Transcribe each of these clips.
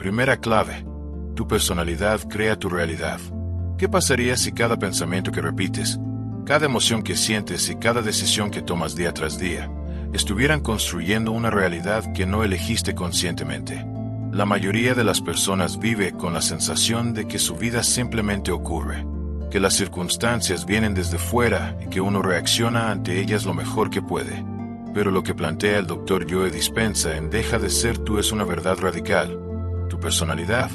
Primera clave. Tu personalidad crea tu realidad. ¿Qué pasaría si cada pensamiento que repites, cada emoción que sientes y cada decisión que tomas día tras día, estuvieran construyendo una realidad que no elegiste conscientemente? La mayoría de las personas vive con la sensación de que su vida simplemente ocurre, que las circunstancias vienen desde fuera y que uno reacciona ante ellas lo mejor que puede. Pero lo que plantea el Dr. Joe Dispenza en Deja de ser tú es una verdad radical. Tu personalidad,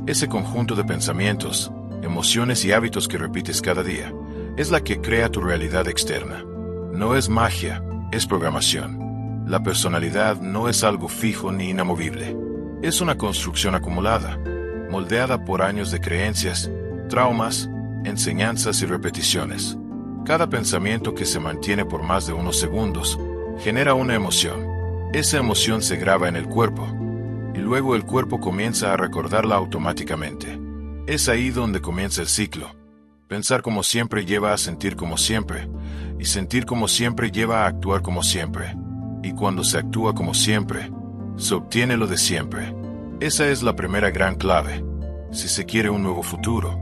ese conjunto de pensamientos, emociones y hábitos que repites cada día, es la que crea tu realidad externa. No es magia, es programación. La personalidad no es algo fijo ni inamovible. Es una construcción acumulada, moldeada por años de creencias, traumas, enseñanzas y repeticiones. Cada pensamiento que se mantiene por más de unos segundos genera una emoción. Esa emoción se graba en el cuerpo, y luego el cuerpo comienza a recordarla automáticamente. Es ahí donde comienza el ciclo. Pensar como siempre lleva a sentir como siempre, y sentir como siempre lleva a actuar como siempre. Y cuando se actúa como siempre, se obtiene lo de siempre. Esa es la primera gran clave. Si se quiere un nuevo futuro,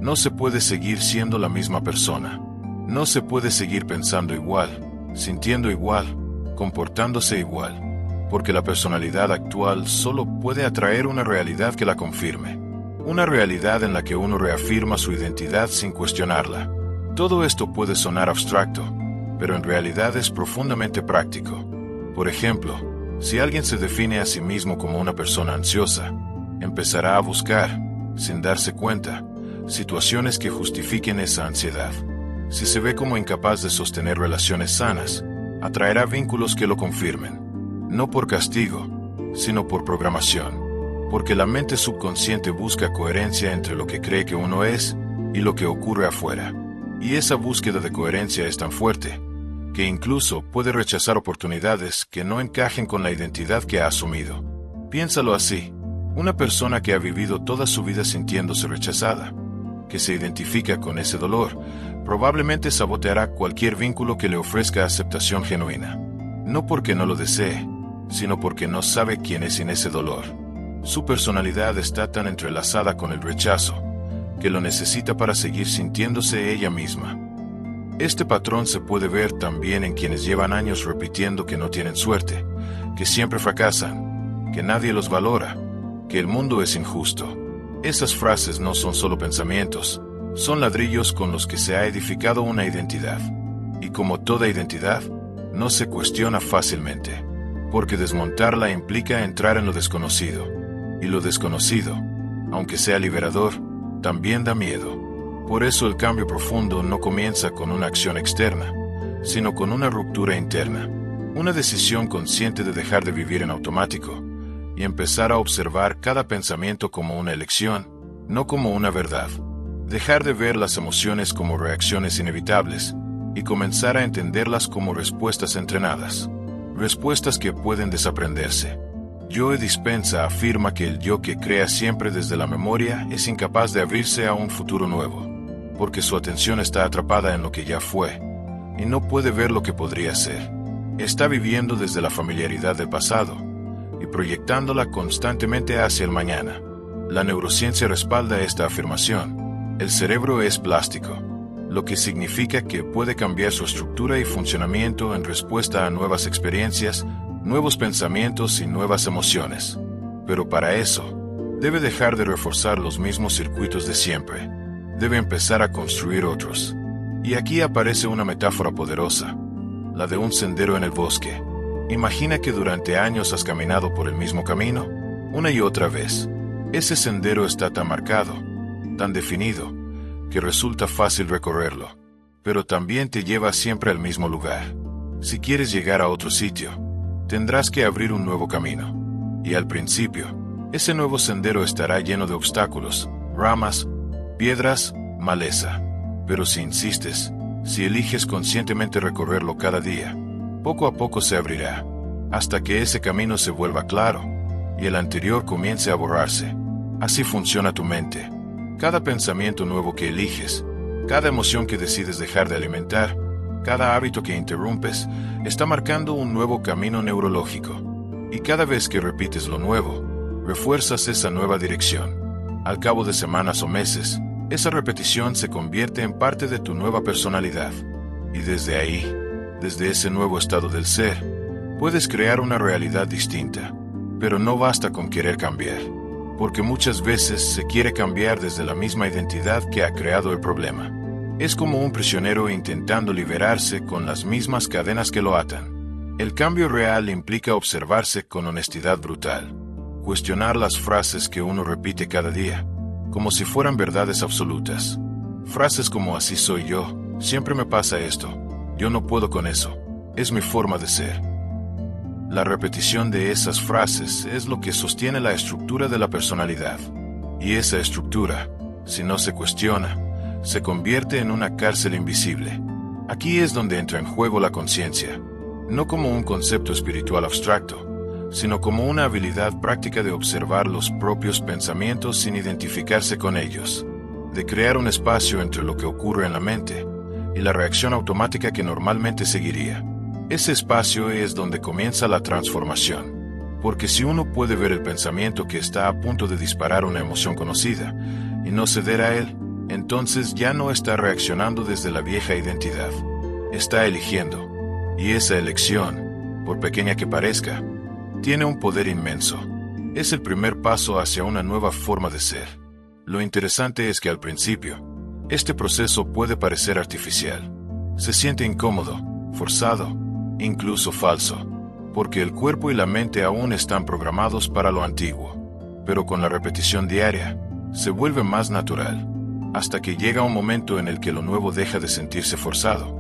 no se puede seguir siendo la misma persona. No se puede seguir pensando igual, sintiendo igual, comportándose igual, porque la personalidad actual solo puede atraer una realidad que la confirme. Una realidad en la que uno reafirma su identidad sin cuestionarla. Todo esto puede sonar abstracto, pero en realidad es profundamente práctico. Por ejemplo, si alguien se define a sí mismo como una persona ansiosa, empezará a buscar, sin darse cuenta, situaciones que justifiquen esa ansiedad. Si se ve como incapaz de sostener relaciones sanas, atraerá vínculos que lo confirmen. No por castigo, sino por programación. Porque la mente subconsciente busca coherencia entre lo que cree que uno es y lo que ocurre afuera. Y esa búsqueda de coherencia es tan fuerte, que incluso puede rechazar oportunidades que no encajen con la identidad que ha asumido. Piénsalo así: una persona que ha vivido toda su vida sintiéndose rechazada, que se identifica con ese dolor, probablemente saboteará cualquier vínculo que le ofrezca aceptación genuina. No porque no lo desee, sino porque no sabe quién es sin ese dolor. Su personalidad está tan entrelazada con el rechazo, que lo necesita para seguir sintiéndose ella misma. Este patrón se puede ver también en quienes llevan años repitiendo que no tienen suerte, que siempre fracasan, que nadie los valora, que el mundo es injusto. Esas frases no son solo pensamientos, son ladrillos con los que se ha edificado una identidad. Y como toda identidad, no se cuestiona fácilmente, porque desmontarla implica entrar en lo desconocido. Y lo desconocido, aunque sea liberador, también da miedo. Por eso el cambio profundo no comienza con una acción externa, sino con una ruptura interna. Una decisión consciente de dejar de vivir en automático y empezar a observar cada pensamiento como una elección, no como una verdad. Dejar de ver las emociones como reacciones inevitables y comenzar a entenderlas como respuestas entrenadas. Respuestas que pueden desaprenderse. Joe Dispenza afirma que el yo que crea siempre desde la memoria es incapaz de abrirse a un futuro nuevo, porque su atención está atrapada en lo que ya fue, y no puede ver lo que podría ser. Está viviendo desde la familiaridad del pasado, y proyectándola constantemente hacia el mañana. La neurociencia respalda esta afirmación. El cerebro es plástico, lo que significa que puede cambiar su estructura y funcionamiento en respuesta a nuevas experiencias, nuevos pensamientos y nuevas emociones. Pero para eso, debe dejar de reforzar los mismos circuitos de siempre. Debe empezar a construir otros. Y aquí aparece una metáfora poderosa, la de un sendero en el bosque. Imagina que durante años has caminado por el mismo camino, una y otra vez. Ese sendero está tan marcado, tan definido, que resulta fácil recorrerlo, pero también te lleva siempre al mismo lugar. Si quieres llegar a otro sitio, tendrás que abrir un nuevo camino. Y al principio, ese nuevo sendero estará lleno de obstáculos, ramas, piedras, maleza. Pero si insistes, si eliges conscientemente recorrerlo cada día, poco a poco se abrirá, hasta que ese camino se vuelva claro, y el anterior comience a borrarse. Así funciona tu mente. Cada pensamiento nuevo que eliges, cada emoción que decides dejar de alimentar, cada hábito que interrumpes, está marcando un nuevo camino neurológico. Y cada vez que repites lo nuevo, refuerzas esa nueva dirección. Al cabo de semanas o meses, esa repetición se convierte en parte de tu nueva personalidad. Y desde ahí, desde ese nuevo estado del ser, puedes crear una realidad distinta. Pero no basta con querer cambiar, porque muchas veces se quiere cambiar desde la misma identidad que ha creado el problema. Es como un prisionero intentando liberarse con las mismas cadenas que lo atan. El cambio real implica observarse con honestidad brutal, cuestionar las frases que uno repite cada día, como si fueran verdades absolutas. Frases como así soy yo, siempre me pasa esto, yo no puedo con eso, es mi forma de ser. La repetición de esas frases es lo que sostiene la estructura de la personalidad. Y esa estructura, si no se cuestiona, se convierte en una cárcel invisible. Aquí es donde entra en juego la conciencia, no como un concepto espiritual abstracto, sino como una habilidad práctica de observar los propios pensamientos sin identificarse con ellos, de crear un espacio entre lo que ocurre en la mente y la reacción automática que normalmente seguiría. Ese espacio es donde comienza la transformación, porque si uno puede ver el pensamiento que está a punto de disparar una emoción conocida y no ceder a él, entonces ya no está reaccionando desde la vieja identidad, está eligiendo, y esa elección, por pequeña que parezca, tiene un poder inmenso. Es el primer paso hacia una nueva forma de ser. Lo interesante es que al principio, este proceso puede parecer artificial. Se siente incómodo, forzado, incluso falso, porque el cuerpo y la mente aún están programados para lo antiguo. Pero con la repetición diaria, se vuelve más natural, hasta que llega un momento en el que lo nuevo deja de sentirse forzado,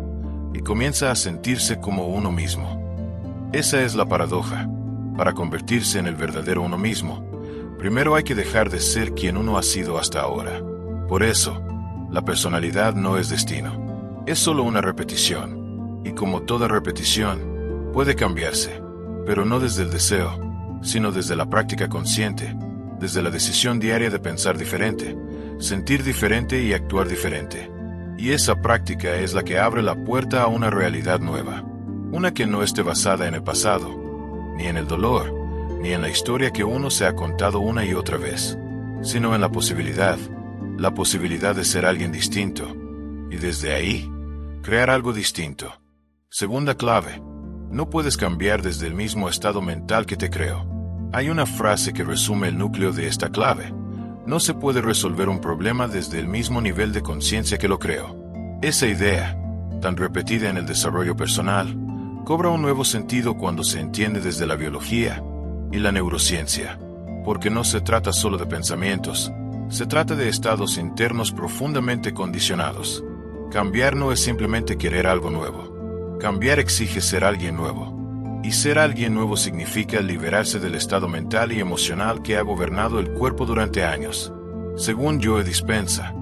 y comienza a sentirse como uno mismo. Esa es la paradoja. Para convertirse en el verdadero uno mismo, primero hay que dejar de ser quien uno ha sido hasta ahora. Por eso, la personalidad no es destino, es solo una repetición. Y como toda repetición, puede cambiarse, pero no desde el deseo, sino desde la práctica consciente, desde la decisión diaria de pensar diferente, sentir diferente y actuar diferente. Y esa práctica es la que abre la puerta a una realidad nueva, una que no esté basada en el pasado, ni en el dolor, ni en la historia que uno se ha contado una y otra vez, sino en la posibilidad de ser alguien distinto, y desde ahí, crear algo distinto. Segunda clave, no puedes cambiar desde el mismo estado mental que te creó. Hay una frase que resume el núcleo de esta clave. No se puede resolver un problema desde el mismo nivel de conciencia que lo creó. Esa idea, tan repetida en el desarrollo personal, cobra un nuevo sentido cuando se entiende desde la biología y la neurociencia, porque no se trata solo de pensamientos, se trata de estados internos profundamente condicionados. Cambiar no es simplemente querer algo nuevo. Cambiar exige ser alguien nuevo. Y ser alguien nuevo significa liberarse del estado mental y emocional que ha gobernado el cuerpo durante años. Según Joe Dispenza,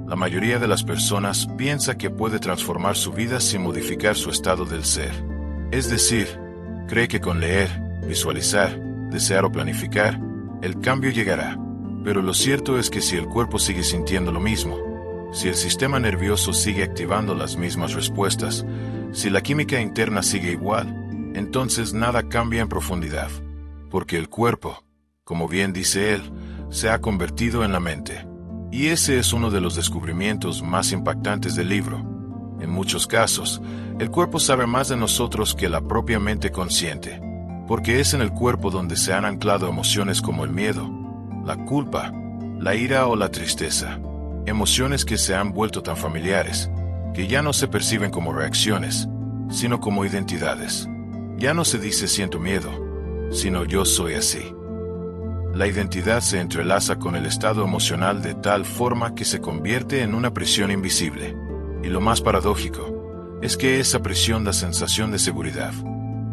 la mayoría de las personas piensa que puede transformar su vida sin modificar su estado del ser. Es decir, cree que con leer, visualizar, desear o planificar, el cambio llegará. Pero lo cierto es que si el cuerpo sigue sintiendo lo mismo, si el sistema nervioso sigue activando las mismas respuestas, si la química interna sigue igual, entonces nada cambia en profundidad, porque el cuerpo, como bien dice él, se ha convertido en la mente. Y ese es uno de los descubrimientos más impactantes del libro. En muchos casos, el cuerpo sabe más de nosotros que la propia mente consciente, porque es en el cuerpo donde se han anclado emociones como el miedo, la culpa, la ira o la tristeza, emociones que se han vuelto tan familiares, que ya no se perciben como reacciones, sino como identidades. Ya no se dice siento miedo, sino yo soy así. La identidad se entrelaza con el estado emocional de tal forma que se convierte en una prisión invisible. Y lo más paradójico es que esa prisión da sensación de seguridad.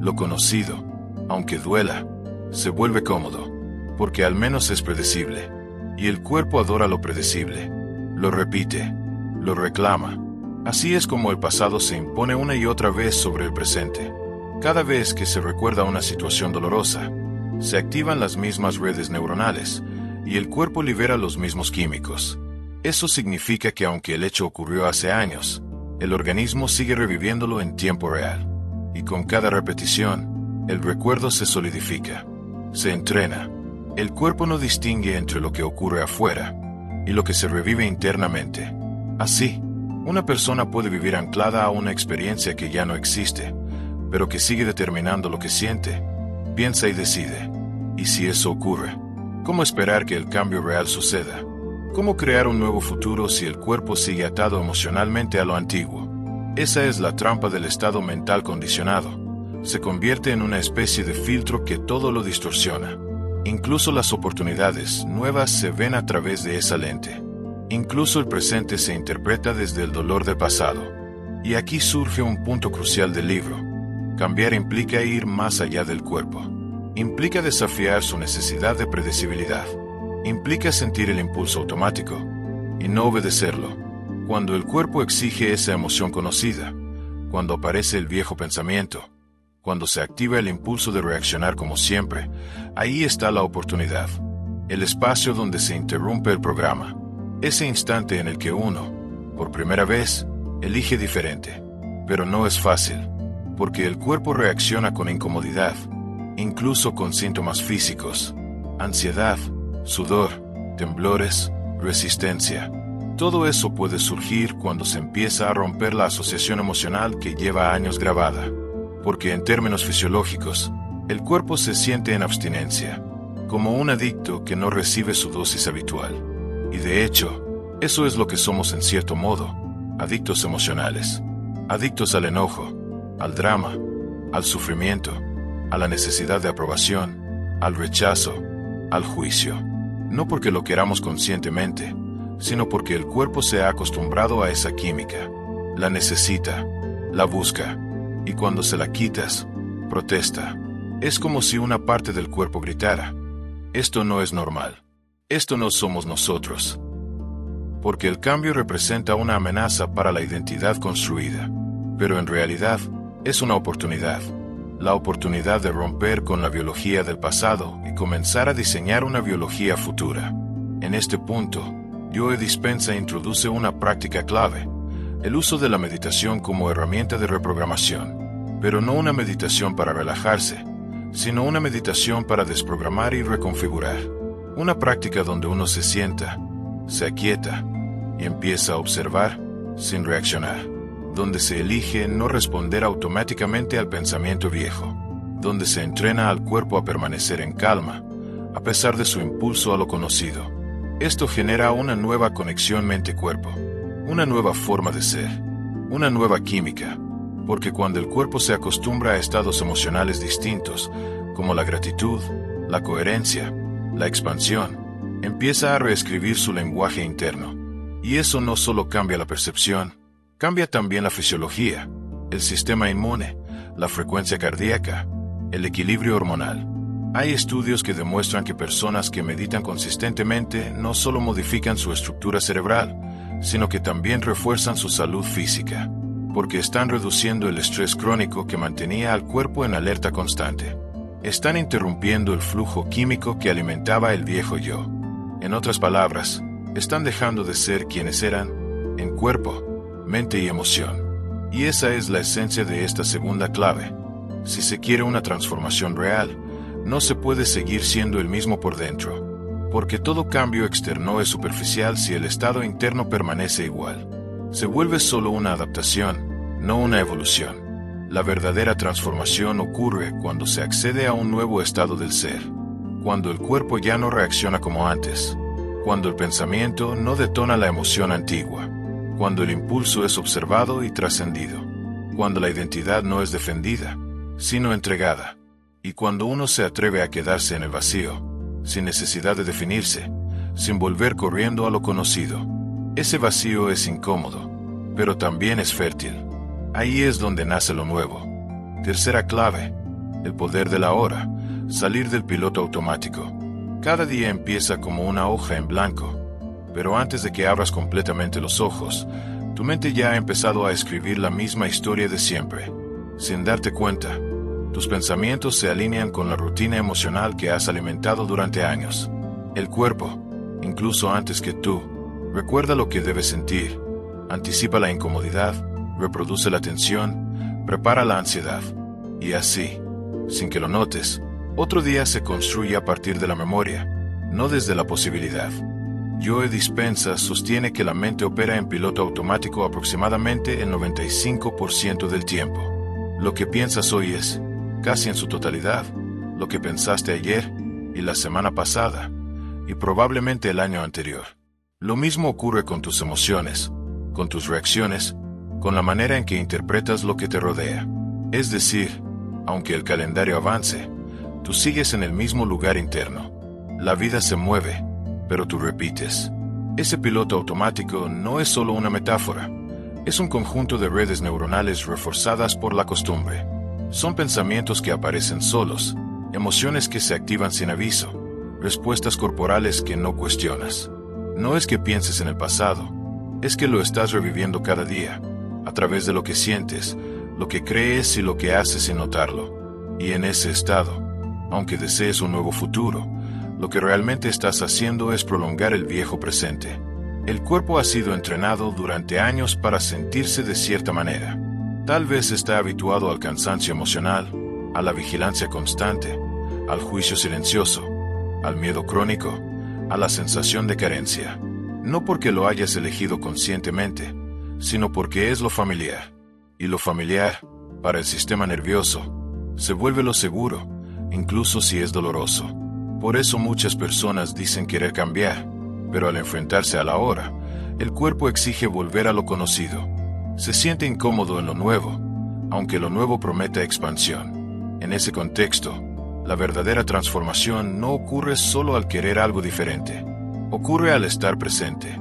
Lo conocido, aunque duela, se vuelve cómodo, porque al menos es predecible. Y el cuerpo adora lo predecible. Lo repite, lo reclama. Así es como el pasado se impone una y otra vez sobre el presente. Cada vez que se recuerda una situación dolorosa, se activan las mismas redes neuronales y el cuerpo libera los mismos químicos. Eso significa que aunque el hecho ocurrió hace años, el organismo sigue reviviéndolo en tiempo real. Y con cada repetición, el recuerdo se solidifica, se entrena. El cuerpo no distingue entre lo que ocurre afuera y lo que se revive internamente. Así, una persona puede vivir anclada a una experiencia que ya no existe, pero que sigue determinando lo que siente, piensa y decide. Y si eso ocurre, ¿cómo esperar que el cambio real suceda? ¿Cómo crear un nuevo futuro si el cuerpo sigue atado emocionalmente a lo antiguo? Esa es la trampa del estado mental condicionado. Se convierte en una especie de filtro que todo lo distorsiona. Incluso las oportunidades nuevas se ven a través de esa lente. Incluso el presente se interpreta desde el dolor del pasado. Y aquí surge un punto crucial del libro. Cambiar implica ir más allá del cuerpo. Implica desafiar su necesidad de predecibilidad. Implica sentir el impulso automático y no obedecerlo. Cuando el cuerpo exige esa emoción conocida, cuando aparece el viejo pensamiento, cuando se activa el impulso de reaccionar como siempre, ahí está la oportunidad, el espacio donde se interrumpe el programa, ese instante en el que uno, por primera vez, elige diferente. Pero no es fácil, porque el cuerpo reacciona con incomodidad, incluso con síntomas físicos, ansiedad, sudor, temblores, resistencia. Todo eso puede surgir cuando se empieza a romper la asociación emocional que lleva años grabada. Porque en términos fisiológicos, el cuerpo se siente en abstinencia, como un adicto que no recibe su dosis habitual. Y de hecho, eso es lo que somos en cierto modo, adictos emocionales. Adictos al enojo, al drama, al sufrimiento, a la necesidad de aprobación, al rechazo, al juicio. No porque lo queramos conscientemente, sino porque el cuerpo se ha acostumbrado a esa química. La necesita, la busca. Y cuando se la quitas, protesta. Es como si una parte del cuerpo gritara: esto no es normal. Esto no somos nosotros. Porque el cambio representa una amenaza para la identidad construida. Pero en realidad, es una oportunidad. La oportunidad de romper con la biología del pasado y comenzar a diseñar una biología futura. En este punto, Joe Dispenza introduce una práctica clave: el uso de la meditación como herramienta de reprogramación, pero no una meditación para relajarse, sino una meditación para desprogramar y reconfigurar. Una práctica donde uno se sienta, se aquieta y empieza a observar sin reaccionar, donde se elige no responder automáticamente al pensamiento viejo, donde se entrena al cuerpo a permanecer en calma, a pesar de su impulso a lo conocido. Esto genera una nueva conexión mente-cuerpo. Una nueva forma de ser, una nueva química, porque cuando el cuerpo se acostumbra a estados emocionales distintos, como la gratitud, la coherencia, la expansión, empieza a reescribir su lenguaje interno. Y eso no solo cambia la percepción, cambia también la fisiología, el sistema inmune, la frecuencia cardíaca, el equilibrio hormonal. Hay estudios que demuestran que personas que meditan consistentemente no solo modifican su estructura cerebral, sino que también refuerzan su salud física, porque están reduciendo el estrés crónico que mantenía al cuerpo en alerta constante. Están interrumpiendo el flujo químico que alimentaba el viejo yo. En otras palabras, están dejando de ser quienes eran, en cuerpo, mente y emoción. Y esa es la esencia de esta segunda clave. Si se quiere una transformación real, no se puede seguir siendo el mismo por dentro. Porque todo cambio externo es superficial si el estado interno permanece igual. Se vuelve solo una adaptación, no una evolución. La verdadera transformación ocurre cuando se accede a un nuevo estado del ser. Cuando el cuerpo ya no reacciona como antes. Cuando el pensamiento no detona la emoción antigua. Cuando el impulso es observado y trascendido. Cuando la identidad no es defendida, sino entregada. Y cuando uno se atreve a quedarse en el vacío, sin necesidad de definirse, sin volver corriendo a lo conocido. Ese vacío es incómodo, pero también es fértil. Ahí es donde nace lo nuevo. Tercera clave, el poder de la hora, salir del piloto automático. Cada día empieza como una hoja en blanco, pero antes de que abras completamente los ojos, tu mente ya ha empezado a escribir la misma historia de siempre. Sin darte cuenta, tus pensamientos se alinean con la rutina emocional que has alimentado durante años. El cuerpo, incluso antes que tú, recuerda lo que debes sentir, anticipa la incomodidad, reproduce la tensión, prepara la ansiedad. Y así, sin que lo notes, Otro día se construye a partir de la memoria, no desde la posibilidad. Joe Dispenza sostiene que la mente opera en piloto automático aproximadamente el 95% del tiempo. Lo que piensas hoy es, casi en su totalidad, lo que pensaste ayer y la semana pasada, y probablemente el año anterior. Lo mismo ocurre con tus emociones, con tus reacciones, con la manera en que interpretas lo que te rodea. Es decir, aunque el calendario avance, tú sigues en el mismo lugar interno. La vida se mueve, pero tú repites. Ese piloto automático no es solo una metáfora, es un conjunto de redes neuronales reforzadas por la costumbre. Son pensamientos que aparecen solos, emociones que se activan sin aviso, respuestas corporales que no cuestionas. No es que pienses en el pasado, es que lo estás reviviendo cada día, a través de lo que sientes, lo que crees y lo que haces sin notarlo. Y en ese estado, aunque desees un nuevo futuro, lo que realmente estás haciendo es prolongar el viejo presente. El cuerpo ha sido entrenado durante años para sentirse de cierta manera. Tal vez está habituado al cansancio emocional, a la vigilancia constante, al juicio silencioso, al miedo crónico, a la sensación de carencia. No porque lo hayas elegido conscientemente, sino porque es lo familiar. Y lo familiar, para el sistema nervioso, se vuelve lo seguro, incluso si es doloroso. Por eso muchas personas dicen querer cambiar, pero al enfrentarse a la hora, el cuerpo exige volver a lo conocido. Se siente incómodo en lo nuevo, aunque lo nuevo prometa expansión. En ese contexto, la verdadera transformación no ocurre solo al querer algo diferente. Ocurre al estar presente,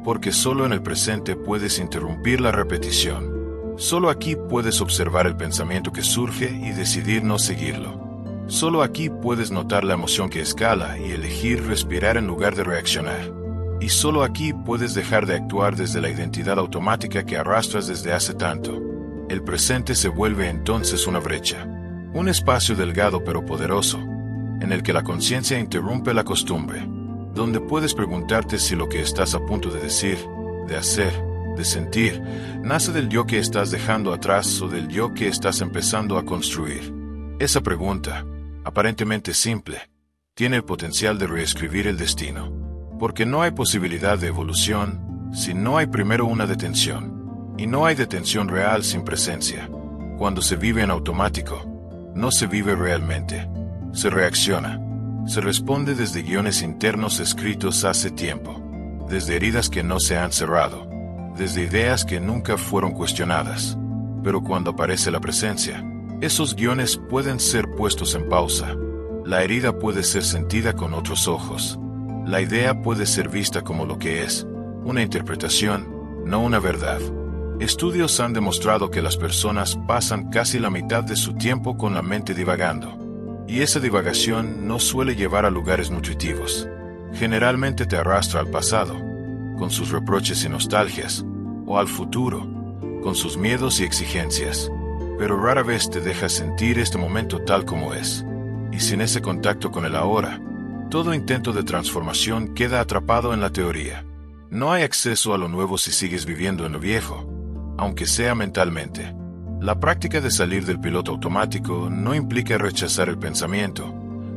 porque solo en el presente puedes interrumpir la repetición. Solo aquí puedes observar el pensamiento que surge y decidir no seguirlo. Solo aquí puedes notar la emoción que escala y elegir respirar en lugar de reaccionar. Y solo aquí puedes dejar de actuar desde la identidad automática que arrastras desde hace tanto. El presente se vuelve entonces una brecha, un espacio delgado pero poderoso, en el que la conciencia interrumpe la costumbre, donde puedes preguntarte si lo que estás a punto de decir, de hacer, de sentir, nace del yo que estás dejando atrás o del yo que estás empezando a construir. Esa pregunta, aparentemente simple, tiene el potencial de reescribir el destino, porque no hay posibilidad de evolución si no hay primero una detención, y no hay detención real sin presencia. Cuando se vive en automático, no se vive realmente, se reacciona, se responde desde guiones internos escritos hace tiempo, desde heridas que no se han cerrado, desde ideas que nunca fueron cuestionadas. Pero cuando aparece la presencia, esos guiones pueden ser puestos en pausa. La herida puede ser sentida con otros ojos. La idea puede ser vista como lo que es, una interpretación, no una verdad. Estudios han demostrado que las personas pasan casi la mitad de su tiempo con la mente divagando. Y esa divagación no suele llevar a lugares nutritivos. Generalmente te arrastra al pasado, con sus reproches y nostalgias, o al futuro, con sus miedos y exigencias. Pero rara vez te deja sentir este momento tal como es. Y sin ese contacto con el ahora, todo intento de transformación queda atrapado en la teoría. No hay acceso a lo nuevo si sigues viviendo en lo viejo, aunque sea mentalmente. La práctica de salir del piloto automático no implica rechazar el pensamiento,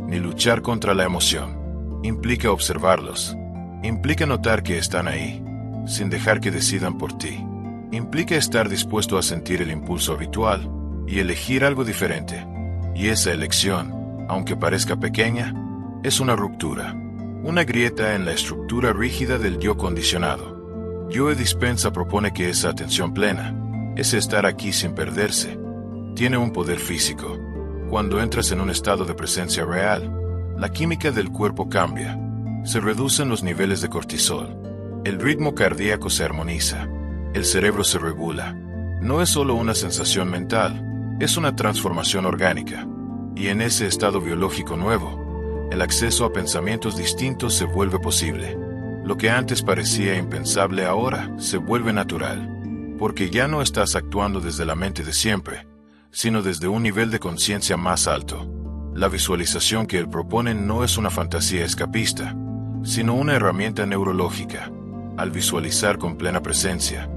ni luchar contra la emoción. Implica observarlos. Implica notar que están ahí, sin dejar que decidan por ti. Implica estar dispuesto a sentir el impulso habitual y elegir algo diferente. Y esa elección, aunque parezca pequeña, es una ruptura, una grieta en la estructura rígida del yo condicionado. Joe Dispenza propone que esa atención plena, ese estar aquí sin perderse, tiene un poder físico. Cuando entras en un estado de presencia real, la química del cuerpo cambia. Se reducen los niveles de cortisol. El ritmo cardíaco se armoniza. El cerebro se regula. No es solo una sensación mental, es una transformación orgánica. Y en ese estado biológico nuevo, el acceso a pensamientos distintos se vuelve posible. Lo que antes parecía impensable ahora se vuelve natural, porque ya no estás actuando desde la mente de siempre, sino desde un nivel de conciencia más alto. La visualización que él propone no es una fantasía escapista, sino una herramienta neurológica. Al visualizar con plena presencia,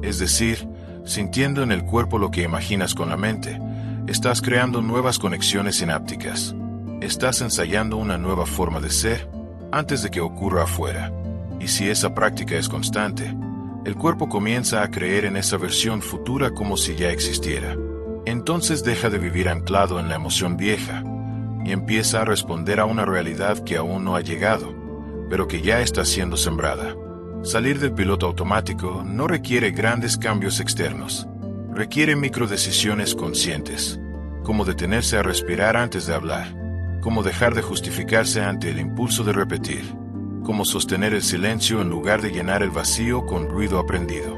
es decir, sintiendo en el cuerpo lo que imaginas con la mente, estás creando nuevas conexiones sinápticas. Estás ensayando una nueva forma de ser antes de que ocurra afuera. Y si esa práctica es constante, el cuerpo comienza a creer en esa versión futura como si ya existiera. Entonces deja de vivir anclado en la emoción vieja y empieza a responder a una realidad que aún no ha llegado, pero que ya está siendo sembrada. Salir del piloto automático no requiere grandes cambios externos. Requiere microdecisiones conscientes, como detenerse a respirar antes de hablar, como dejar de justificarse ante el impulso de repetir, como sostener el silencio en lugar de llenar el vacío con ruido aprendido,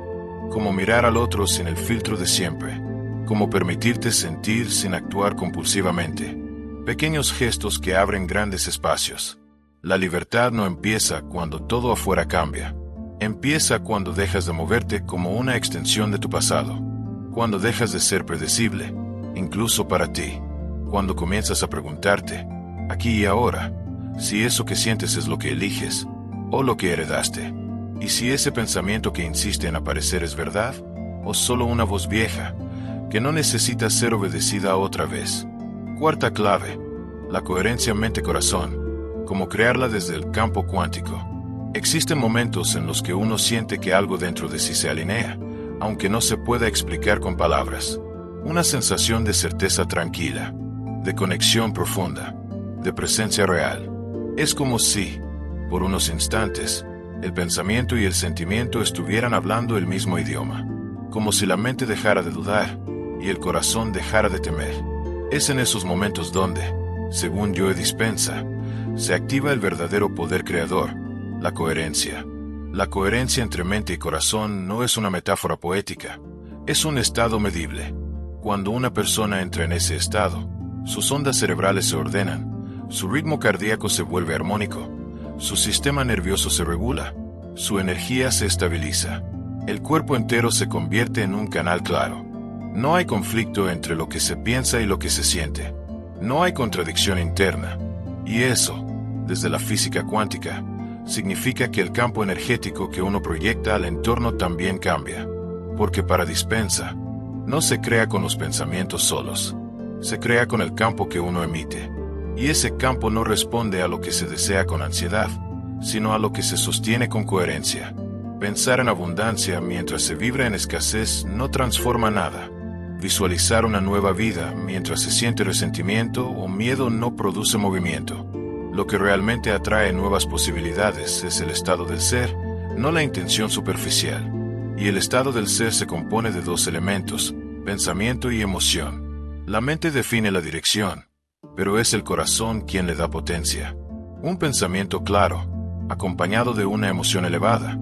como mirar al otro sin el filtro de siempre, como permitirte sentir sin actuar compulsivamente. Pequeños gestos que abren grandes espacios. La libertad no empieza cuando todo afuera cambia. Empieza cuando dejas de moverte como una extensión de tu pasado, cuando dejas de ser predecible, incluso para ti, cuando comienzas a preguntarte, aquí y ahora, si eso que sientes es lo que eliges, o lo que heredaste, y si ese pensamiento que insiste en aparecer es verdad, o solo una voz vieja, que no necesita ser obedecida otra vez. Cuarta clave, la coherencia mente-corazón, como crearla desde el campo cuántico. Existen momentos en los que uno siente que algo dentro de sí se alinea, aunque no se pueda explicar con palabras. Una sensación de certeza tranquila, de conexión profunda, de presencia real. Es como si, por unos instantes, el pensamiento y el sentimiento estuvieran hablando el mismo idioma. Como si la mente dejara de dudar y el corazón dejara de temer. Es en esos momentos donde, según Joe Dispenza, se activa el verdadero poder creador, la coherencia. La coherencia entre mente y corazón no es una metáfora poética, es un estado medible. Cuando una persona entra en ese estado, sus ondas cerebrales se ordenan, su ritmo cardíaco se vuelve armónico, su sistema nervioso se regula, su energía se estabiliza, el cuerpo entero se convierte en un canal claro. No hay conflicto entre lo que se piensa y lo que se siente. No hay contradicción interna. Y eso, desde la física cuántica, significa que el campo energético que uno proyecta al entorno también cambia. Porque para Dispenza, no se crea con los pensamientos solos, se crea con el campo que uno emite. Y ese campo no responde a lo que se desea con ansiedad, sino a lo que se sostiene con coherencia. Pensar en abundancia mientras se vibra en escasez no transforma nada. Visualizar una nueva vida mientras se siente resentimiento o miedo no produce movimiento. Lo que realmente atrae nuevas posibilidades es el estado del ser, no la intención superficial. Y el estado del ser se compone de dos elementos, pensamiento y emoción. La mente define la dirección, pero es el corazón quien le da potencia. Un pensamiento claro, acompañado de una emoción elevada,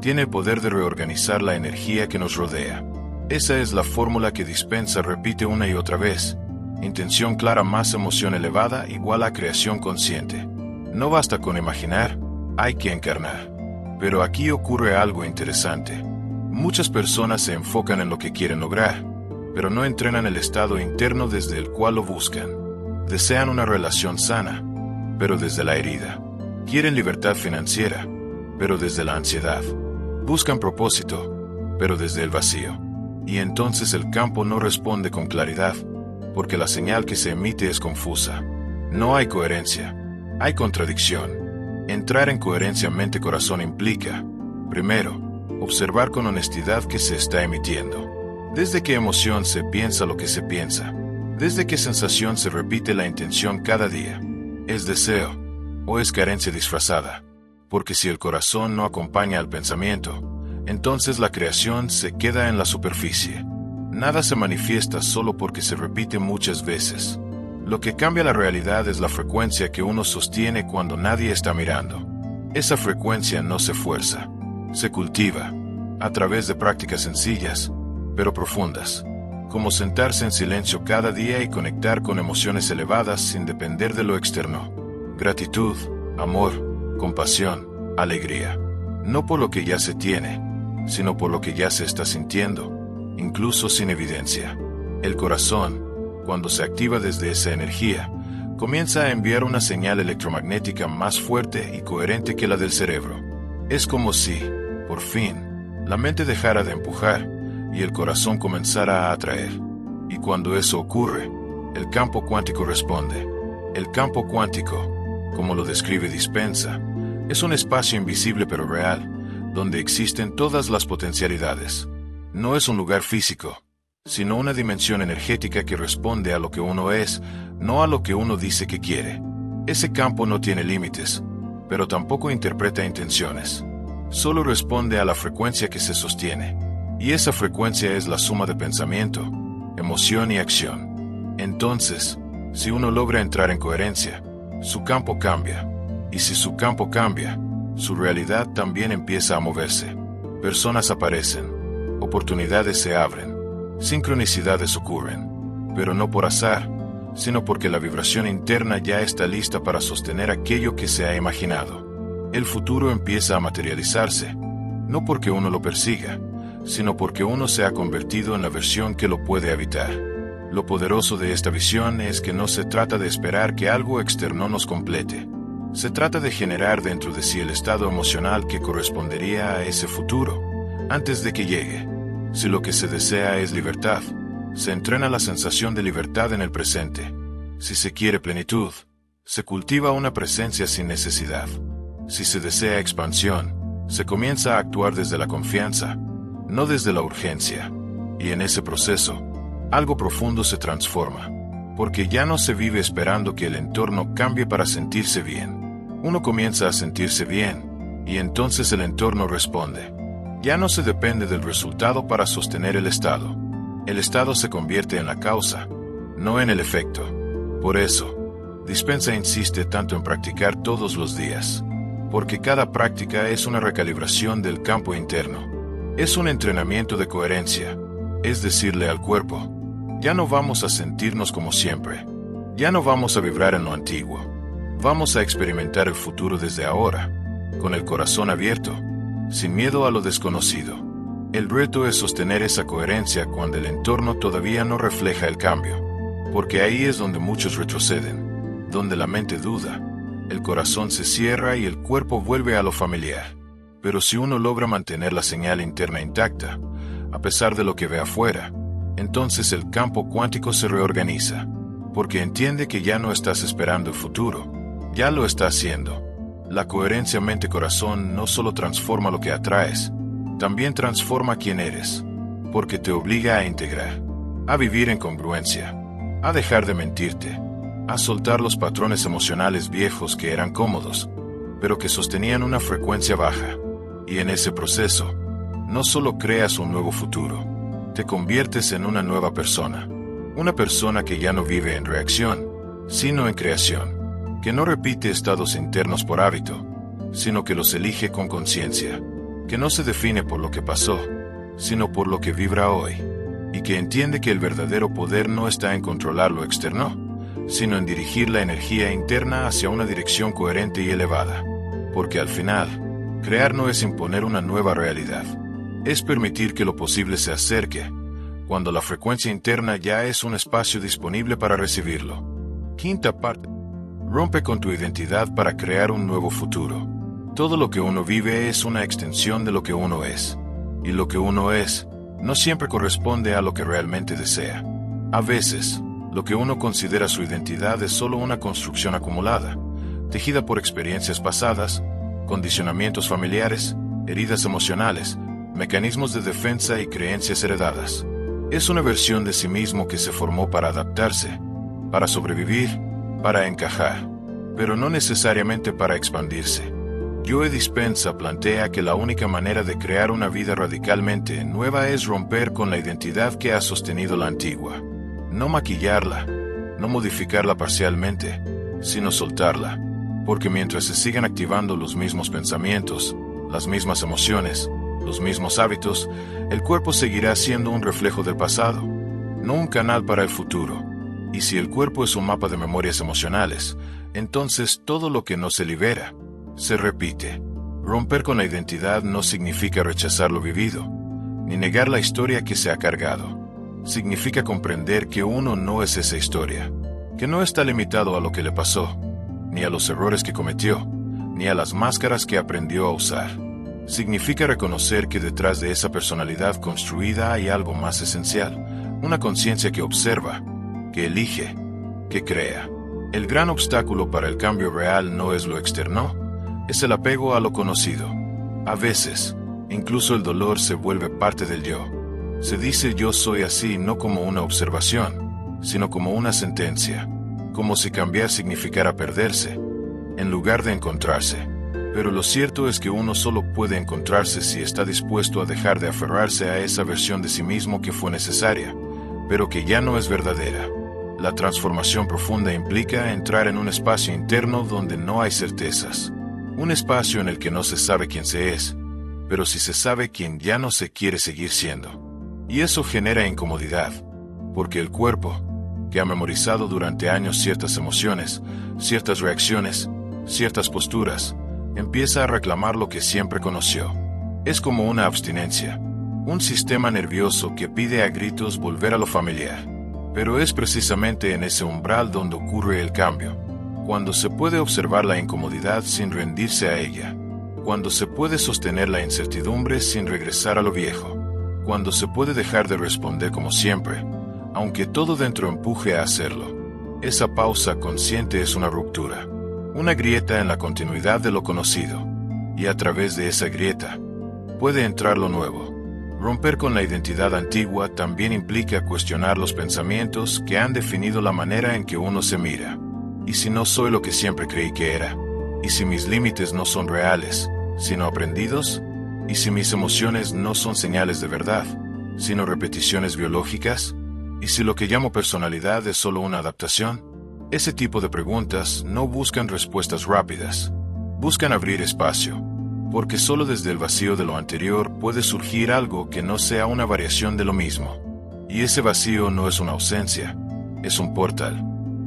tiene el poder de reorganizar la energía que nos rodea. Esa es la fórmula que Dispenza repite una y otra vez. Intención clara más emoción elevada igual a creación consciente. No basta con imaginar, hay que encarnar. Pero aquí ocurre algo interesante. Muchas personas se enfocan en lo que quieren lograr, pero no entrenan el estado interno desde el cual lo buscan. Desean una relación sana, pero desde la herida. Quieren libertad financiera, pero desde la ansiedad. Buscan propósito, pero desde el vacío. Y entonces el campo no responde con claridad, porque la señal que se emite es confusa. No hay coherencia, hay contradicción. Entrar en coherencia mente-corazón implica, primero, observar con honestidad qué se está emitiendo. Desde qué emoción se piensa lo que se piensa. Desde qué sensación se repite la intención cada día. ¿Es deseo o es carencia disfrazada? Porque si el corazón no acompaña al pensamiento, entonces la creación se queda en la superficie. Nada se manifiesta solo porque se repite muchas veces. Lo que cambia la realidad es la frecuencia que uno sostiene cuando nadie está mirando. Esa frecuencia no se fuerza, se cultiva, a través de prácticas sencillas, pero profundas, como sentarse en silencio cada día y conectar con emociones elevadas sin depender de lo externo. Gratitud, amor, compasión, alegría. No por lo que ya se tiene, sino por lo que ya se está sintiendo, incluso sin evidencia. El corazón, cuando se activa desde esa energía, comienza a enviar una señal electromagnética más fuerte y coherente que la del cerebro. Es como si, por fin, la mente dejara de empujar y el corazón comenzara a atraer. Y cuando eso ocurre, el campo cuántico responde. El campo cuántico, como lo describe Dispenza, es un espacio invisible pero real, donde existen todas las potencialidades. No es un lugar físico, sino una dimensión energética que responde a lo que uno es, no a lo que uno dice que quiere. Ese campo no tiene límites, pero tampoco interpreta intenciones. Solo responde a la frecuencia que se sostiene. Y esa frecuencia es la suma de pensamiento, emoción y acción. Entonces, si uno logra entrar en coherencia, su campo cambia. Y si su campo cambia, su realidad también empieza a moverse. Personas aparecen, oportunidades se abren, sincronicidades ocurren, pero no por azar, sino porque la vibración interna ya está lista para sostener aquello que se ha imaginado. El futuro empieza a materializarse, no porque uno lo persiga, sino porque uno se ha convertido en la versión que lo puede habitar. Lo poderoso de esta visión es que no se trata de esperar que algo externo nos complete. Se trata de generar dentro de sí el estado emocional que correspondería a ese futuro, antes de que llegue. Si lo que se desea es libertad, se entrena la sensación de libertad en el presente. Si se quiere plenitud, se cultiva una presencia sin necesidad. Si se desea expansión, se comienza a actuar desde la confianza, no desde la urgencia. Y en ese proceso, algo profundo se transforma, porque ya no se vive esperando que el entorno cambie para sentirse bien. Uno comienza a sentirse bien, y entonces el entorno responde. Ya no se depende del resultado para sostener el estado. El estado se convierte en la causa, no en el efecto. Por eso, Dispenza insiste tanto en practicar todos los días, porque cada práctica es una recalibración del campo interno. Es un entrenamiento de coherencia, es decirle al cuerpo, ya no vamos a sentirnos como siempre, ya no vamos a vibrar en lo antiguo, vamos a experimentar el futuro desde ahora, con el corazón abierto, sin miedo a lo desconocido. El reto es sostener esa coherencia cuando el entorno todavía no refleja el cambio, porque ahí es donde muchos retroceden, donde la mente duda, el corazón se cierra y el cuerpo vuelve a lo familiar. Pero si uno logra mantener la señal interna intacta, a pesar de lo que ve afuera, entonces el campo cuántico se reorganiza, porque entiende que ya no estás esperando el futuro, ya lo está haciendo. La coherencia mente-corazón no solo transforma lo que atraes, también transforma quién eres, porque te obliga a integrar, a vivir en congruencia, a dejar de mentirte, a soltar los patrones emocionales viejos que eran cómodos, pero que sostenían una frecuencia baja. Y en ese proceso, no solo creas un nuevo futuro, te conviertes en una nueva persona. Una persona que ya no vive en reacción, sino en creación, que no repite estados internos por hábito, sino que los elige con conciencia, que no se define por lo que pasó, sino por lo que vibra hoy, y que entiende que el verdadero poder no está en controlar lo externo, sino en dirigir la energía interna hacia una dirección coherente y elevada. Porque al final, crear no es imponer una nueva realidad, es permitir que lo posible se acerque, cuando la frecuencia interna ya es un espacio disponible para recibirlo. Quinta parte. Rompe con tu identidad para crear un nuevo futuro. Todo lo que uno vive es una extensión de lo que uno es. Y lo que uno es, no siempre corresponde a lo que realmente desea. A veces, lo que uno considera su identidad es solo una construcción acumulada, tejida por experiencias pasadas, condicionamientos familiares, heridas emocionales, mecanismos de defensa y creencias heredadas. Es una versión de sí mismo que se formó para adaptarse, para sobrevivir, para encajar, pero no necesariamente para expandirse. Joe Dispenza plantea que la única manera de crear una vida radicalmente nueva es romper con la identidad que ha sostenido la antigua. No maquillarla, no modificarla parcialmente, sino soltarla, porque mientras se sigan activando los mismos pensamientos, las mismas emociones, los mismos hábitos, el cuerpo seguirá siendo un reflejo del pasado, no un canal para el futuro. Y si el cuerpo es un mapa de memorias emocionales, entonces todo lo que no se libera, se repite. Romper con la identidad no significa rechazar lo vivido, ni negar la historia que se ha cargado. Significa comprender que uno no es esa historia, que no está limitado a lo que le pasó, ni a los errores que cometió, ni a las máscaras que aprendió a usar. Significa reconocer que detrás de esa personalidad construida hay algo más esencial, una conciencia que observa, que elige, que crea. El gran obstáculo para el cambio real no es lo externo, es el apego a lo conocido. A veces, incluso el dolor se vuelve parte del yo. Se dice yo soy así no como una observación, sino como una sentencia, como si cambiar significara perderse, en lugar de encontrarse. Pero lo cierto es que uno solo puede encontrarse si está dispuesto a dejar de aferrarse a esa versión de sí mismo que fue necesaria, pero que ya no es verdadera. La transformación profunda implica entrar en un espacio interno donde no hay certezas. Un espacio en el que no se sabe quién se es, pero sí se sabe quién ya no se quiere seguir siendo. Y eso genera incomodidad, porque el cuerpo, que ha memorizado durante años ciertas emociones, ciertas reacciones, ciertas posturas, empieza a reclamar lo que siempre conoció. Es como una abstinencia, un sistema nervioso que pide a gritos volver a lo familiar. Pero es precisamente en ese umbral donde ocurre el cambio, cuando se puede observar la incomodidad sin rendirse a ella, cuando se puede sostener la incertidumbre sin regresar a lo viejo, cuando se puede dejar de responder como siempre, aunque todo dentro empuje a hacerlo. Esa pausa consciente es una ruptura, una grieta en la continuidad de lo conocido, y a través de esa grieta puede entrar lo nuevo. Romper con la identidad antigua también implica cuestionar los pensamientos que han definido la manera en que uno se mira. ¿Y si no soy lo que siempre creí que era? ¿Y si mis límites no son reales, sino aprendidos? ¿Y si mis emociones no son señales de verdad, sino repeticiones biológicas? ¿Y si lo que llamo personalidad es solo una adaptación? Ese tipo de preguntas no buscan respuestas rápidas, buscan abrir espacio. Porque solo desde el vacío de lo anterior puede surgir algo que no sea una variación de lo mismo. Y ese vacío no es una ausencia, es un portal,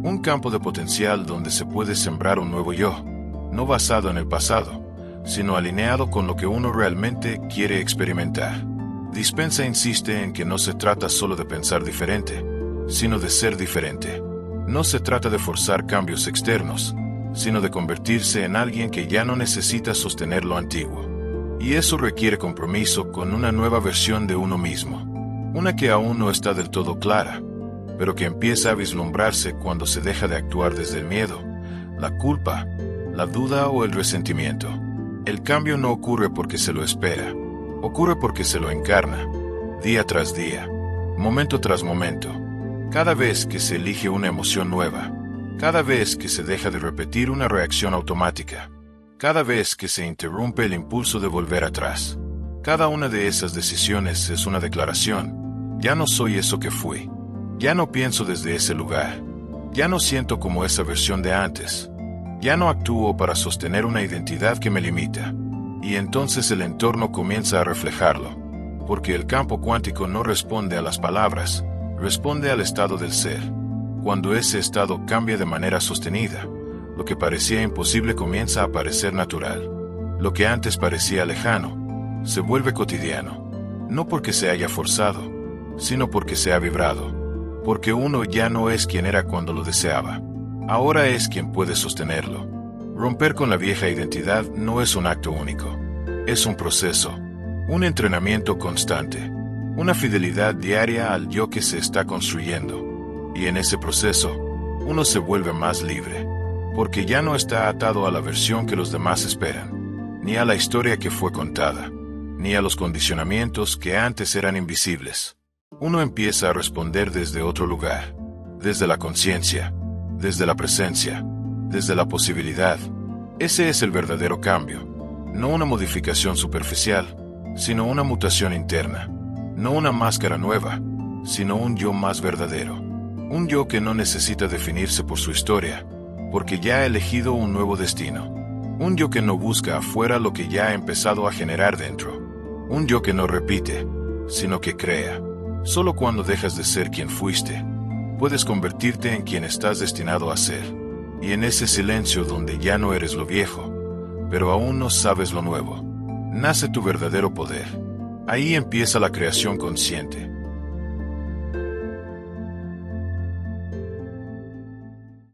un campo de potencial donde se puede sembrar un nuevo yo, no basado en el pasado, sino alineado con lo que uno realmente quiere experimentar. Dispensa insiste en que no se trata solo de pensar diferente, sino de ser diferente. No se trata de forzar cambios externos, sino de convertirse en alguien que ya no necesita sostener lo antiguo. Y eso requiere compromiso con una nueva versión de uno mismo, una que aún no está del todo clara, pero que empieza a vislumbrarse cuando se deja de actuar desde el miedo, la culpa, la duda o el resentimiento. El cambio no ocurre porque se lo espera, ocurre porque se lo encarna, día tras día, momento tras momento, cada vez que se elige una emoción nueva, cada vez que se deja de repetir una reacción automática, cada vez que se interrumpe el impulso de volver atrás. Cada una de esas decisiones es una declaración. Ya no soy eso que fui. Ya no pienso desde ese lugar. Ya no siento como esa versión de antes. Ya no actúo para sostener una identidad que me limita. Y entonces el entorno comienza a reflejarlo. Porque el campo cuántico no responde a las palabras, responde al estado del ser. Cuando ese estado cambia de manera sostenida, lo que parecía imposible comienza a parecer natural. Lo que antes parecía lejano, se vuelve cotidiano. No porque se haya forzado, sino porque se ha vibrado. Porque uno ya no es quien era cuando lo deseaba. Ahora es quien puede sostenerlo. Romper con la vieja identidad no es un acto único. Es un proceso, un entrenamiento constante, una fidelidad diaria al yo que se está construyendo. Y en ese proceso, uno se vuelve más libre, porque ya no está atado a la versión que los demás esperan, ni a la historia que fue contada, ni a los condicionamientos que antes eran invisibles. Uno empieza a responder desde otro lugar, desde la conciencia, desde la presencia, desde la posibilidad. Ese es el verdadero cambio, no una modificación superficial, sino una mutación interna, no una máscara nueva, sino un yo más verdadero. Un yo que no necesita definirse por su historia, porque ya ha elegido un nuevo destino. Un yo que no busca afuera lo que ya ha empezado a generar dentro. Un yo que no repite, sino que crea. Solo cuando dejas de ser quien fuiste, puedes convertirte en quien estás destinado a ser. Y en ese silencio donde ya no eres lo viejo, pero aún no sabes lo nuevo, nace tu verdadero poder. Ahí empieza la creación consciente.